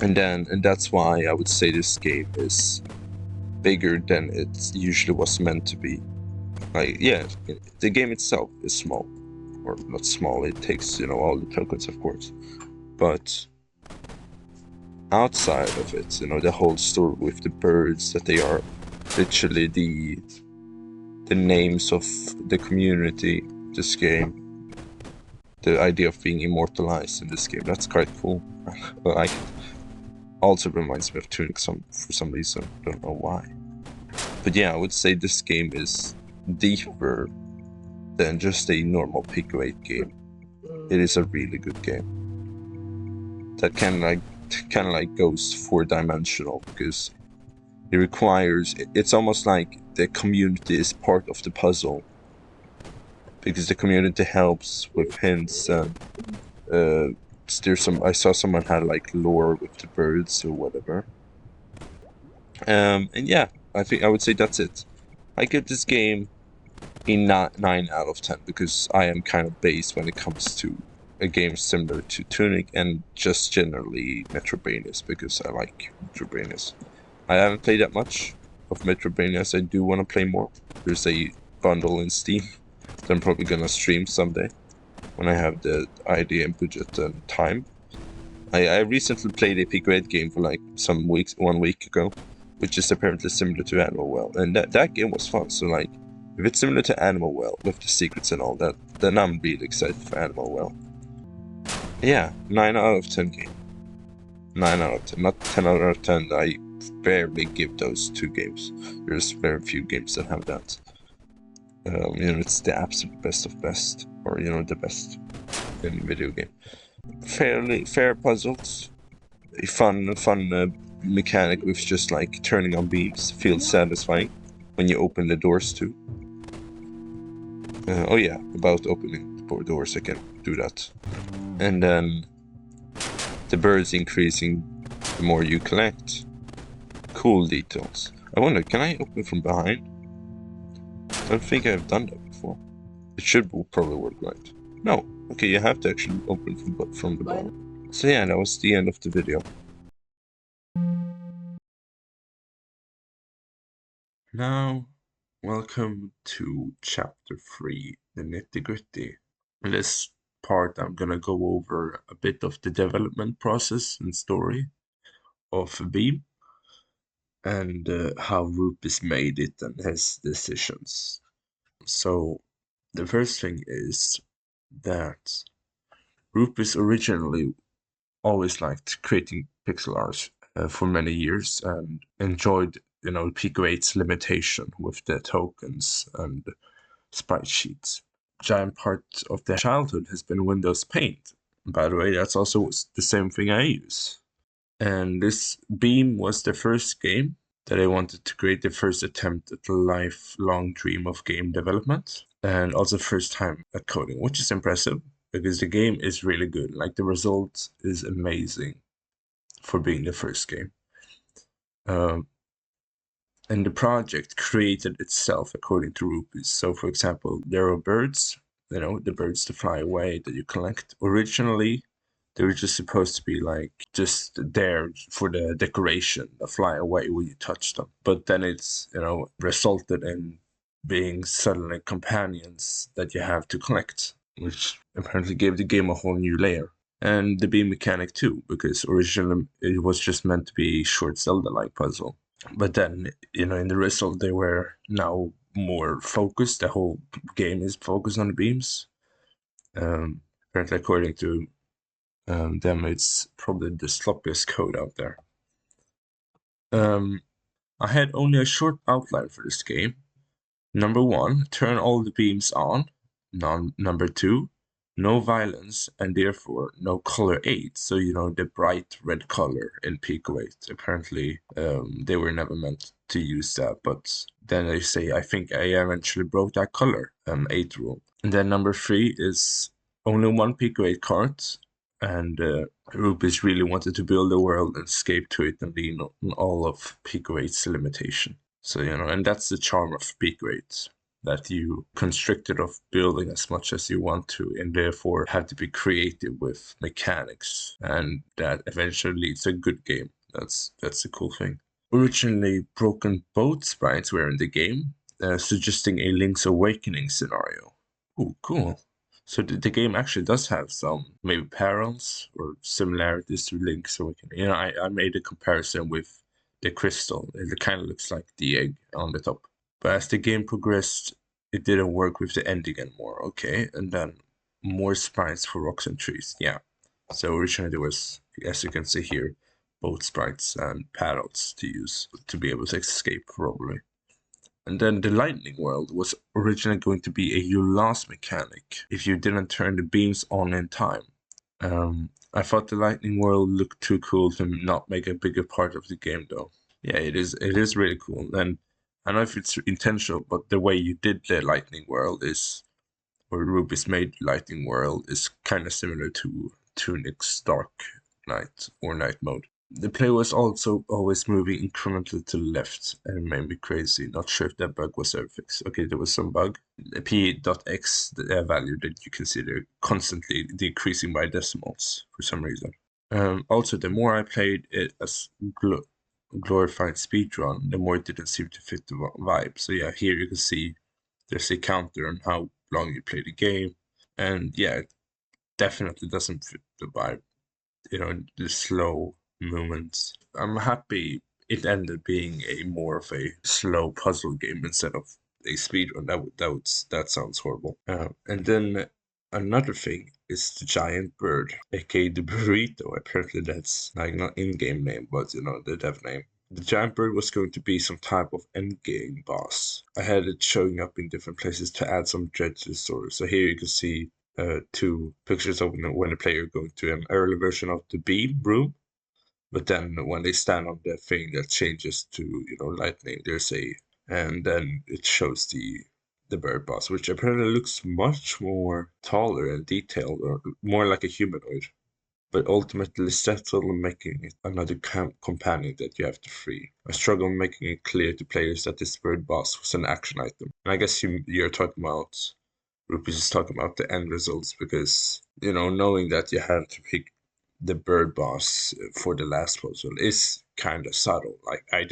And that's why I would say this game is bigger than it usually was meant to be. Like, yeah, the game itself is small, or not small. It takes, you know, all the tokens, of course, but outside of it, you know, the whole story with the birds, that they are literally the names of the community, this game, the idea of being immortalized in this game, that's quite cool. Like, also reminds me of Tunic for some reason, don't know why. But yeah, I would say this game is deeper than just a normal PICO-8 game. It is a really good game that kind of like goes 4-dimensional, because it requires, it's almost like the community is part of the puzzle, because the community helps with hints, and there's some, I saw someone had like lore with the birds or whatever. And yeah, I think I would say that's it. I give this game a 9 out of 10, because I am kind of based when it comes to a game similar to Tunic and just generally Metroidvanias, because I like Metroidvanias. I haven't played that much of Metroidvanias. I do want to play more. There's a bundle in Steam that I'm probably gonna stream someday when I have the idea and budget and time. I recently played a PICO-8 game for like 1 week ago, which is apparently similar to Animal Well, and that game was fun. So like, if it's similar to Animal Well with the secrets and all that, then I'm really excited for Animal Well. Yeah, 9 out of 10 game. 9 out of 10, not 10 out of 10. I barely give those 2 games. There's very few games that have that. It's the absolute best of best, or the best in video game. Fair puzzles, a fun mechanic with just like turning on beams feels satisfying when you open the doors too. Oh yeah, about opening the doors, I can do that. And then the birds increasing the more you collect. Cool details. I wonder, can I open from behind? I don't think I've done that before. It should probably work right. No. Okay, you have to actually open from the bottom. So yeah, that was the end of the video. Now, welcome to chapter 3, the Nitty Gritty. In this part, I'm gonna go over a bit of the development process and story of Beam, and how Rupes made it and his decisions. So, the first thing is that Rupes originally always liked creating pixel art for many years and enjoyed, PICO-8's limitation with the tokens and sprite sheets. Giant part of their childhood has been Windows Paint. By the way, that's also the same thing I use. And this Beam was the first game that I wanted to create, the first attempt at the lifelong dream of game development, and also first time at coding, which is impressive because the game is really good. Like, the result is amazing for being the first game. And the project created itself according to Rupes. So, for example, there are birds, the birds to fly away that you collect. Originally, they were just supposed to be like just there for the decoration, to fly away when you touch them. But then it's, resulted in being suddenly companions that you have to collect, which apparently gave the game a whole new layer. And the beam mechanic too, because originally it was just meant to be a short Zelda-like puzzle. But then, in the result, they were now more focused. The whole game is focused on the beams. Apparently, according to them, it's probably the sloppiest code out there. I had only a short outline for this game. Number 1, turn all the beams on. Number 2, no violence, and therefore no color 8. So, the bright red color in PICO-8. Apparently, they were never meant to use that, but then they say, I think I eventually broke that color 8 rule. And then number 3 is only 1 PICO-8 card, and Rupes really wanted to build a world and escape to it and lean on all of PICO-8's limitation. So, and that's the charm of PICO-8, that you constrict it of building as much as you want to, and therefore have to be creative with mechanics, and that eventually leads to a good game. That's the cool thing. Originally, broken boat sprites were in the game, suggesting a Link's Awakening scenario. Ooh, cool. So the game actually does have some maybe parallels or similarities to Link's Awakening. I made a comparison with the crystal. It kind of looks like the egg on the top. But as the game progressed, it didn't work with the ending anymore. Okay, and then more sprites for rocks and trees. Yeah. So originally there was, as you can see here, both sprites and paddles to use to be able to escape probably. And then the lightning world was originally going to be a you lost mechanic if you didn't turn the beams on in time. I thought the lightning world looked too cool to not make a bigger part of the game though. Yeah, it is really cool. And I don't know if it's intentional, but the way you did the lightning world is, or Rupes made lightning world, is kind of similar to Tunic's Dark Knight or Night mode. The player was also always moving incrementally to the left, and it made me crazy. Not sure if that bug was ever fixed. Okay, there was some bug. The p.x, the value that you can see there, constantly decreasing by decimals for some reason. Also, the more I played it as glorified speedrun, the more it didn't seem to fit the vibe. So yeah, here you can see there's a counter on how long you play the game, and yeah, it definitely doesn't fit the vibe. the slow movements. I'm happy it ended being a more of a slow puzzle game instead of a speed run. That sounds horrible. And then another thing is the giant bird, aka the burrito. Apparently that's like not in-game name, but the dev name. The giant bird was going to be some type of end-game boss. I had it showing up in different places to add some dread to the story. So here you can see two pictures of when the player going to an early version of the beam room, but then when they stand on the thing that changes to lightning, and then it shows the bird boss, which apparently looks much more taller and detailed, or more like a humanoid. But ultimately settle on making it another companion that you have to free. I struggle making it clear to players that this bird boss was an action item. And I guess you're talking about Rupees is talking about the end results because, knowing that you have to pick the bird boss for the last puzzle is kind of subtle. Like, I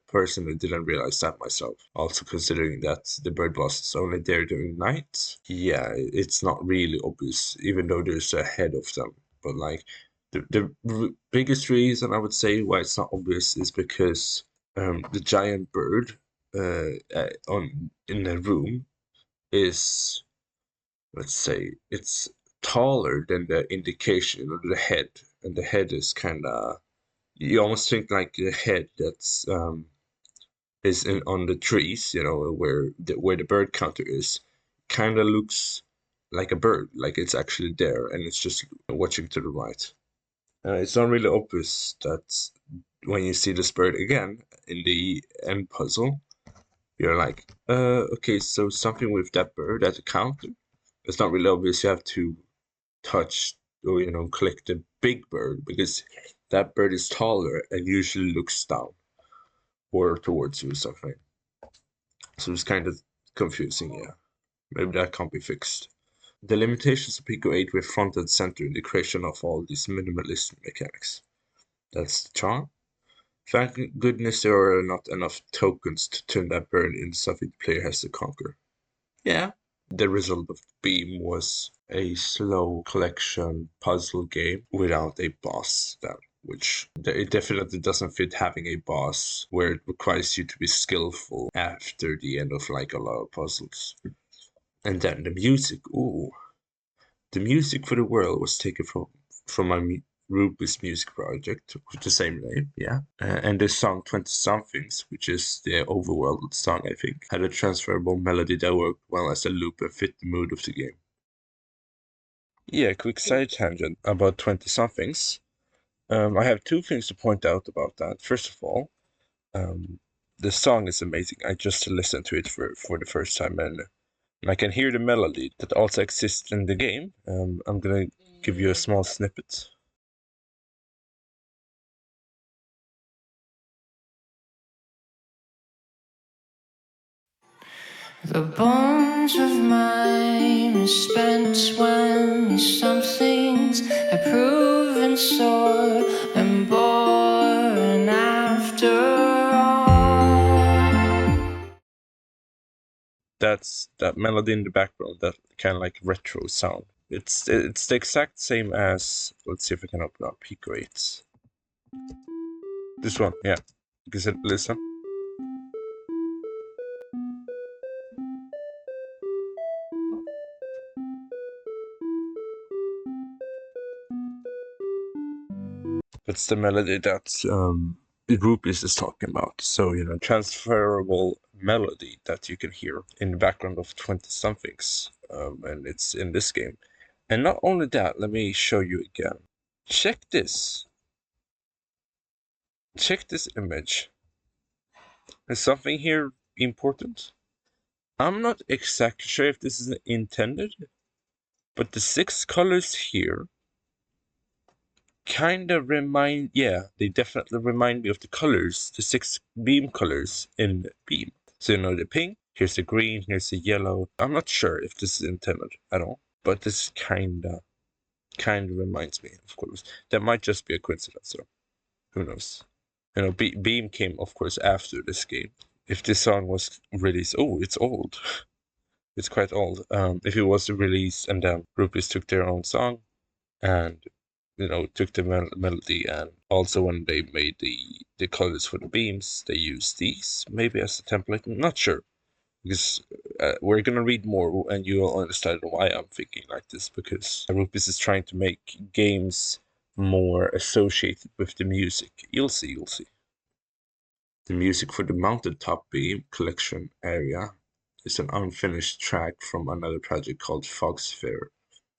personally didn't realize that myself. Also, considering that the bird boss is only there during night, yeah, it's not really obvious, even though there's a head of them. But, like, the biggest reason I would say why it's not obvious is because the giant bird in the room is, let's say, it's taller than the indication of the head, and the head is kind of, you almost think like the head that's is on the trees, where the bird counter is, kind of looks like a bird, like it's actually there and it's just watching to the right. It's not really obvious that when you see this bird again in the end puzzle, you're like, okay, so something with that bird at the counter. It's not really obvious. You have to touch or click the big bird because that bird is taller and usually looks down or towards you or something. So it's kind of confusing, yeah. Maybe that can't be fixed. The limitations of PICO-8 were front and center in the creation of all these minimalist mechanics. That's the charm. Thank goodness there are not enough tokens to turn that bird into something the player has to conquer. Yeah. The result of Beam was a slow collection puzzle game without a boss, which it definitely doesn't fit having a boss where it requires you to be skillful after the end of like a lot of puzzles. And then the music, ooh. The music for the world was taken from my Ruby's music project with the same name, yeah. And the song 20 Somethings, which is the overworld song, I think, had a transferable melody that worked well as a loop and fit the mood of the game. Yeah, quick side tangent about 20 Somethings. I have two things to point out about that. First of all, the song is amazing. I just listened to it for the first time, and I can hear the melody that also exists in the game. I'm gonna give you a small snippet. The bones of mine are spent when some things have proven sore and boring after all. That's that melody in the background, that kind of like retro sound. It's the exact same as, let's see if I can open up PICO-8. This one, yeah. You can listen. That's the melody that Rupees is talking about. So, transferable melody that you can hear in the background of 20 somethings. And it's in this game. And not only that, let me show you again. Check this. Check this image. Is something here important? I'm not exactly sure if this is intended, but the 6 colors here kind of they definitely remind me of the colors, the 6 beam colors in Beam. So the pink, here's the green, here's the yellow. I'm not sure if this is intended at all, but this kind of reminds me, of course. That might just be a coincidence, so who knows? Beam came, of course, after this game. If this song was released, it's old. It's quite old. If it was released and then Rupees took their own song and took the melody, and also when they made the colors for the beams, they used these maybe as a template. I'm not sure, because we're gonna read more and you'll understand why I'm thinking like this, because Rupis is trying to make games more associated with the music. You'll see. The music for the mounted top beam collection area is an unfinished track from another project called Fogsphere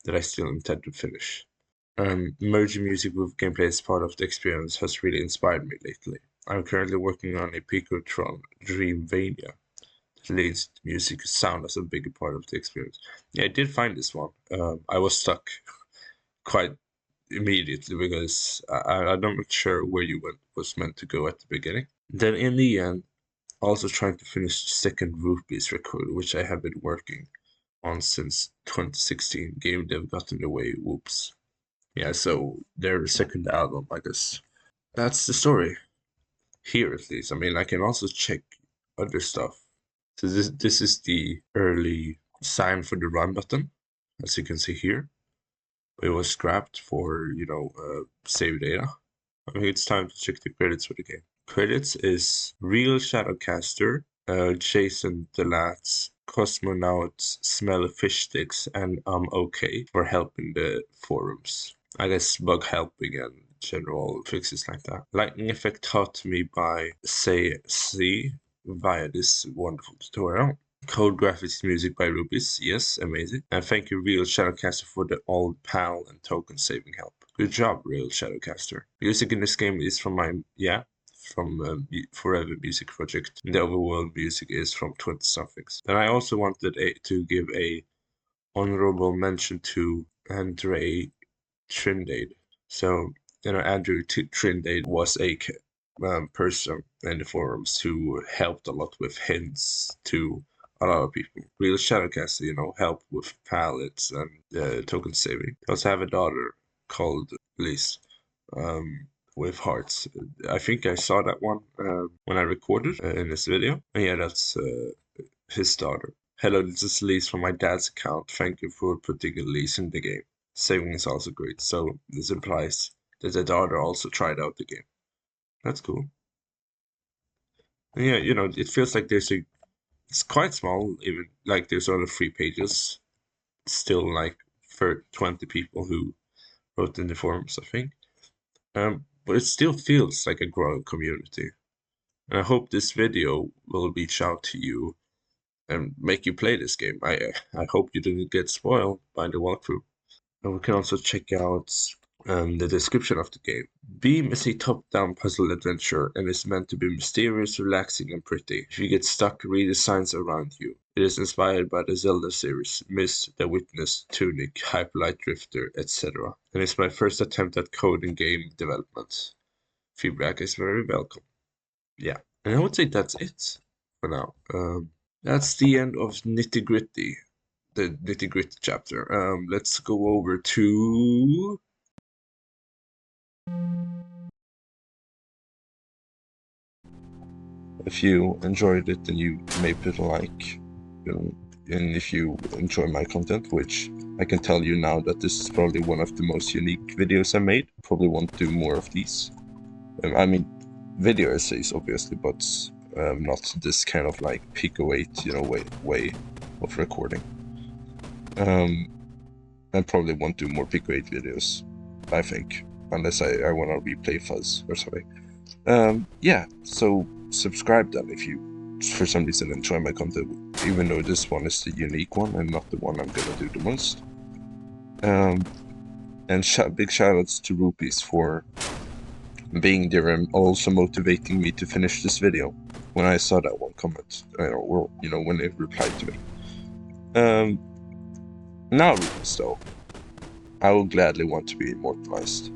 that I still intend to finish. Merging music with gameplay as part of the experience has really inspired me lately. I'm currently working on a Picotron Dreamvania that leads music and sound as a bigger part of the experience. Yeah, I did find this one. I was stuck quite immediately because I'm not sure where you was meant to go at the beginning. Then in the end, also trying to finish the second Rupees record, which I have been working on since 2016. Game dev got in the way, whoops. Yeah, so their second album, I guess. That's the story. Here at least. I mean, I can also check other stuff. So this is the early sign for the run button, as you can see here. It was scrapped for, save data. I think it's time to check the credits for the game. Credits is Real Shadowcaster, Jason Delatz, Cosmonauts, Smell Fish Sticks, and I'm okay for helping the forums. I guess bug helping and general fixes like that. Lightning effect taught me by Say C via this wonderful tutorial. Code graphics music by Rubis, yes, amazing. And thank you, Real Shadowcaster, for the old PAL and token saving help. Good job, Real Shadowcaster. Music in this game is from Forever Music Project. The overworld music is from 20-somethings. Then I also wanted to give a honorable mention to Andre Trindade. So, Andrew Trindade was a person in the forums who helped a lot with hints to a lot of people. Real Shadowcaster, helped with palettes and token saving. I also have a daughter called Liz, with hearts. I think I saw that one when I recorded in this video. And yeah, that's his daughter. Hello, this is Liz from my dad's account. Thank you for putting Liz in the game. Saving is also great, so this implies that the daughter also tried out the game. That's cool. And yeah, it feels like it's quite small, even like there's only 3 pages. Still like for 20 people who wrote in the forums, I think. But it still feels like a growing community. And I hope this video will reach out to you and make you play this game. I hope you didn't get spoiled by the walkthrough. And we can also check out the description of the game. Beam is a top-down puzzle adventure and is meant to be mysterious, relaxing, and pretty. If you get stuck, read the signs around you. It is inspired by the Zelda series, Myst, The Witness, Tunic, Hyperlight Drifter, etc. And it's my first attempt at coding game development. Feedback is very welcome. Yeah, and I would say that's it for now. That's the end of Nitty Gritty, the Nitty Gritty chapter. Let's go over to... If you enjoyed it, then you may put a like. And if you enjoy my content, which I can tell you now that this is probably one of the most unique videos I made, probably want to do more of these. I mean, video essays, obviously, but not this kind of like PICO-8, way of recording. I probably won't do more PICO-8 videos, I think, unless I want to replay Fuzz or something. Yeah, so subscribe then if you, for some reason, enjoy my content, even though this one is the unique one and not the one I'm gonna do the most. And big shoutouts to Rupees for being there and also motivating me to finish this video when I saw that one comment, or when they replied to me. Now, Rupees, though, I will gladly want to be immortalized.